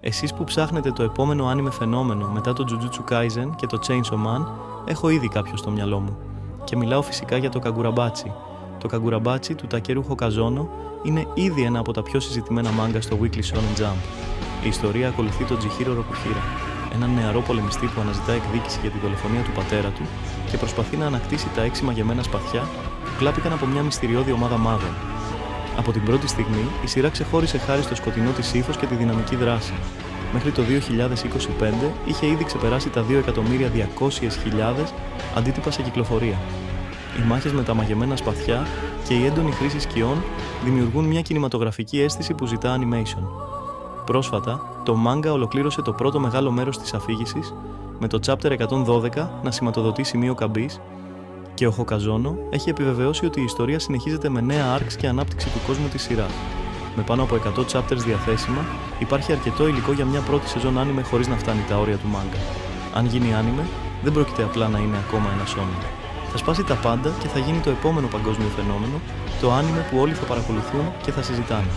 Εσείς που ψάχνετε το επόμενο άνιμε φαινόμενο μετά το Jujutsu Kaisen και το Chainsaw Man, έχω ήδη κάποιο στο μυαλό μου. Και μιλάω φυσικά για το Kagurabachi. Το Kagurabachi του Takeru Hokazono είναι ήδη ένα από τα πιο συζητημένα μάγκα στο Weekly Shonen Jump. Η ιστορία ακολουθεί τον Chihiro Rokuhira, έναν νεαρό πολεμιστή που αναζητά εκδίκηση για τη δολοφονία του πατέρα του και προσπαθεί να ανακτήσει τα 6 μαγεμένα σπαθιά που κλάπηκαν από μια μυστηριώδη ομάδα μάγων. Από την πρώτη στιγμή, η σειρά ξεχώρισε χάρη στο σκοτεινό της ύφος και τη δυναμική δράση. Μέχρι το 2025 είχε ήδη ξεπεράσει τα 2.200.000 αντίτυπα σε κυκλοφορία. Οι μάχες με τα μαγεμένα σπαθιά και η έντονη χρήση σκιών δημιουργούν μια κινηματογραφική αίσθηση που ζητά animation. Πρόσφατα, το μάγκα ολοκλήρωσε το πρώτο μεγάλο μέρος της αφήγησης, με το chapter 112 να σηματοδοτεί σημείο καμπής, και ο Hokazono έχει επιβεβαιώσει ότι η ιστορία συνεχίζεται με νέα arcs και ανάπτυξη του κόσμου της σειράς. Με πάνω από 100 chapters διαθέσιμα, υπάρχει αρκετό υλικό για μια πρώτη σεζόν άνιμε χωρίς να φτάνει τα όρια του μάγκα. Αν γίνει άνιμε, δεν πρόκειται απλά να είναι ακόμα ένα shonen. Θα σπάσει τα πάντα και θα γίνει το επόμενο παγκόσμιο φαινόμενο, το άνιμε που όλοι θα παρακολουθούν και θα συζητάνε.